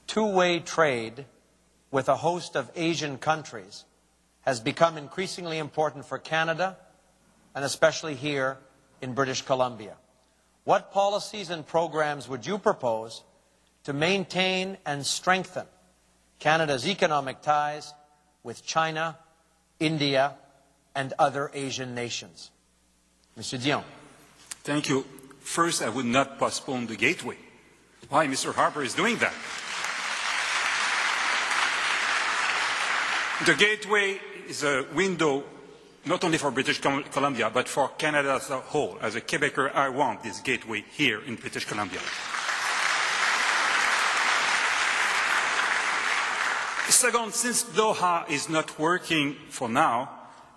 two-way trade with a host of Asian countries has become increasingly important for Canada, and especially here in British Columbia. What policies and programs would you propose to maintain and strengthen Canada's economic ties with China, India, and other Asian nations? Mr. Dion. Thank you. First, I would not postpone the gateway. Why Mr. Harper is doing that? The gateway is a window not only for British Columbia, but for Canada as a whole. As a Quebecer, I want this gateway here in British Columbia. Second, since Doha is not working for now,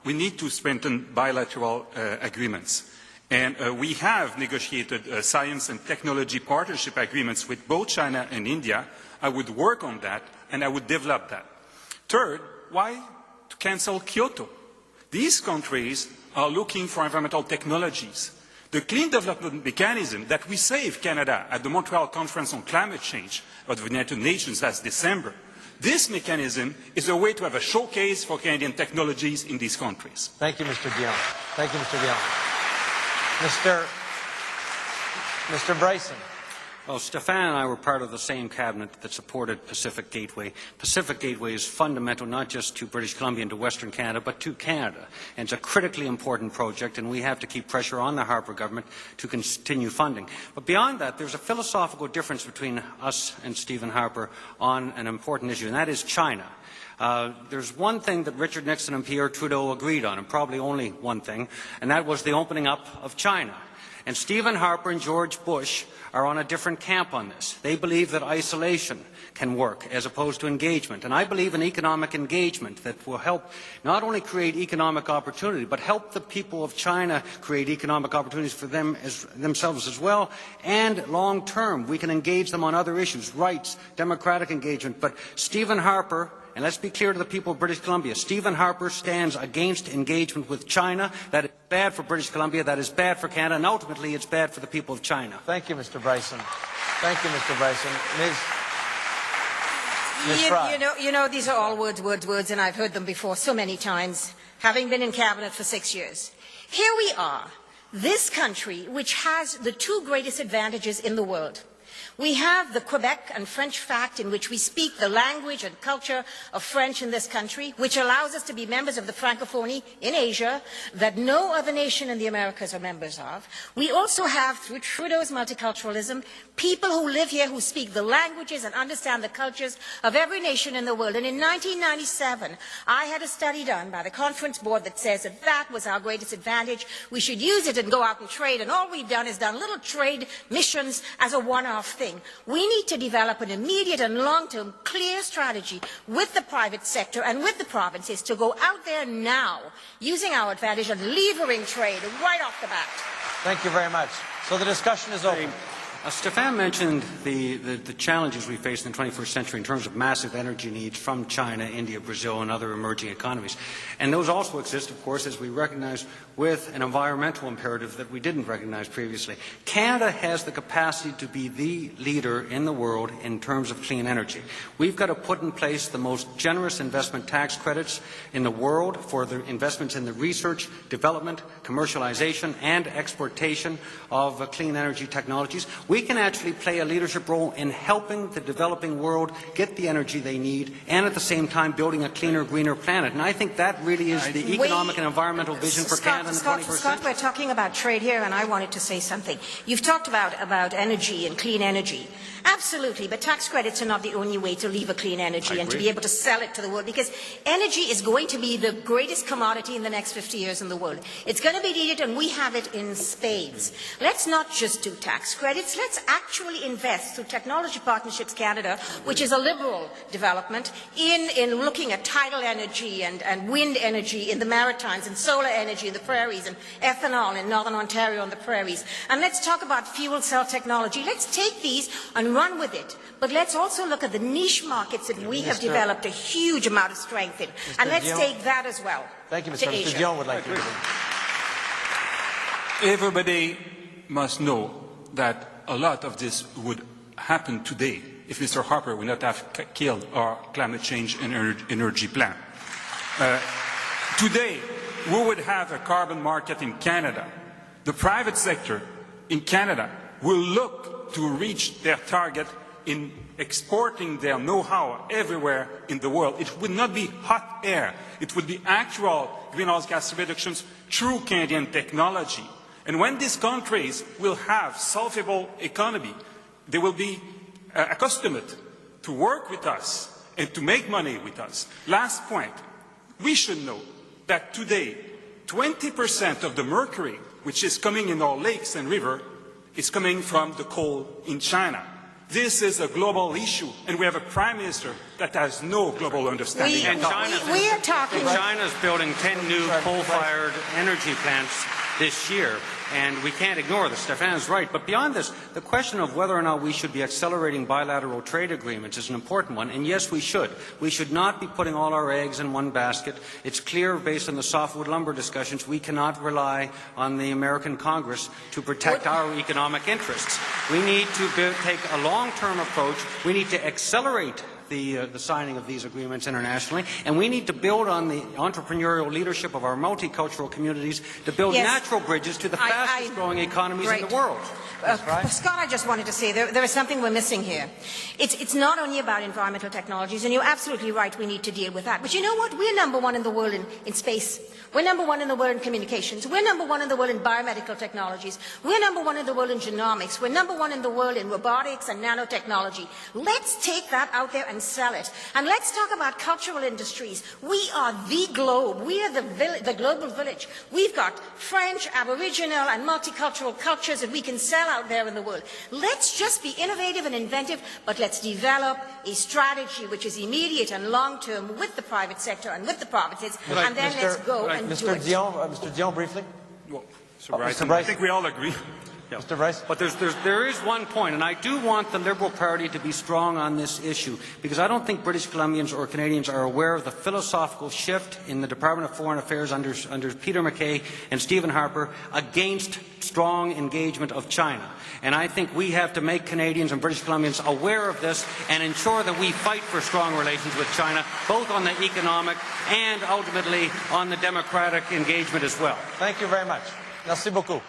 we need to strengthen bilateral agreements. And we have negotiated science and technology partnership agreements with both China and India. I would work on that, and I would develop that. Third, why to cancel Kyoto? These countries are looking for environmental technologies. The clean development mechanism that we saved Canada at the Montreal Conference on Climate Change of the United Nations last December, this mechanism is a way to have a showcase for Canadian technologies in these countries. Thank you, Mr. Dion. Thank you, Mr. Dion. Mr. Brison. Well, Stephane and I were part of the same cabinet that supported Pacific Gateway. Pacific Gateway is fundamental not just to British Columbia and to Western Canada, but to Canada. And it's a critically important project, and we have to keep pressure on the Harper government to continue funding. But beyond that, there's a philosophical difference between us and Stephen Harper on an important issue, and that is China. There's one thing that Richard Nixon and Pierre Trudeau agreed on, and probably only one thing, and that was the opening up of China. And Stephen Harper and George Bush are on a different camp on this. They believe that isolation can work as opposed to engagement. And I believe in economic engagement that will help not only create economic opportunity, but help the people of China create economic opportunities for themselves as well. And long term, we can engage them on other issues, rights, democratic engagement. But Stephen Harper, and let's be clear to the people of British Columbia, Stephen Harper stands against engagement with China. That is bad for British Columbia, that is bad for Canada, and ultimately it's bad for the people of China. Thank you, Mr. Brison. Thank you, Mr. Brison. Ms. Fry. You know, these are all words, and I've heard them before so many times, having been in Cabinet for 6 years. Here we are, this country which has the two greatest advantages in the world. We have the Quebec and French fact in which we speak the language and culture of French in this country, which allows us to be members of the Francophonie in Asia that no other nation in the Americas are members of. We also have, through Trudeau's multiculturalism, people who live here who speak the languages and understand the cultures of every nation in the world. And in 1997, I had a study done by the conference board that says that that was our greatest advantage. We should use it and go out and trade. And all we've done is done little trade missions as a one-off thing. We need to develop an immediate and long-term clear strategy with the private sector and with the provinces to go out there now, using our advantage and levering trade right off the bat. Thank you very much. So the discussion is open. Stephane mentioned the challenges we face in the 21st century in terms of massive energy needs from China, India, Brazil, and other emerging economies. And those also exist, of course, as we recognize, with an environmental imperative that we didn't recognize previously. Canada has the capacity to be the leader in the world in terms of clean energy. We've got to put in place the most generous investment tax credits in the world for the investments in the research, development, commercialization, and exportation of clean energy technologies. We can actually play a leadership role in helping the developing world get the energy they need and at the same time building a cleaner, greener planet. And I think that really is the economic and environmental vision for Canada in the 21st century. Scott, we're talking about trade here, and I wanted to say something. You've talked about energy and clean energy. Absolutely, but tax credits are not the only way to leave a clean energy and to be able to sell it to the world, because energy is going to be the greatest commodity in the next 50 years in the world. It's going to be needed, and we have it in spades. Let's not just do tax credits. Let's actually invest through Technology Partnerships Canada, which is a liberal development, in looking at tidal energy and wind energy in the Maritimes and solar energy in the prairies and ethanol in Northern Ontario on the prairies. And let's talk about fuel cell technology. Let's take these and run with it. But let's also look at the niche markets that we have developed a huge amount of strength in. And let's take that as well. Thank you, Mr. Dion would like to agree. Everybody must know that a lot of this would happen today if Mr. Harper would not have killed our climate change and energy plan. Today, we would have a carbon market in Canada. The private sector in Canada will look to reach their target in exporting their know-how everywhere in the world. It would not be hot air. It would be actual greenhouse gas reductions through Canadian technology. And when these countries will have solvable economy, they will be accustomed to work with us and to make money with us. Last point, we should know that today 20% of the mercury which is coming in our lakes and rivers is coming from the coal in China. This is a global issue, and we have a prime minister that has no global understanding. China's building 10 new coal-fired energy plants this year, and we can't ignore this. Stephane's right. But beyond this, the question of whether or not we should be accelerating bilateral trade agreements is an important one, and yes, we should. We should not be putting all our eggs in one basket. It's clear, based on the softwood lumber discussions, we cannot rely on the American Congress to protect our economic interests. We need to take a long-term approach. We need to accelerate the signing of these agreements internationally, and we need to build on the entrepreneurial leadership of our multicultural communities to build natural bridges to the fastest growing economies in the world. Scott, I just wanted to say there is something we're missing here. It's not only about environmental technologies, and you're absolutely right, we need to deal with that. But you know what? We're number one in the world in space. We're number one in the world in communications. We're number one in the world in biomedical technologies. We're number one in the world in genomics. We're number one in the world in robotics and nanotechnology. Let's take that out there and sell it. And let's talk about cultural industries. We are the globe. We are the global village. We've got French, Aboriginal, and multicultural cultures that we can sell out there in the world. Let's just be innovative and inventive, but let's develop a strategy which is immediate and long-term with the private sector and with the provinces, and then let's go and do it. Mr. Dion, briefly. Well, Mr. Brison, I think we all agree. Yeah. Mr. Brison. But there is one point, and I do want the Liberal Party to be strong on this issue, because I don't think British Columbians or Canadians are aware of the philosophical shift in the Department of Foreign Affairs under Peter MacKay and Stephen Harper against strong engagement of China. And I think we have to make Canadians and British Columbians aware of this and ensure that we fight for strong relations with China, both on the economic and ultimately on the democratic engagement as well. Thank you very much. Merci beaucoup.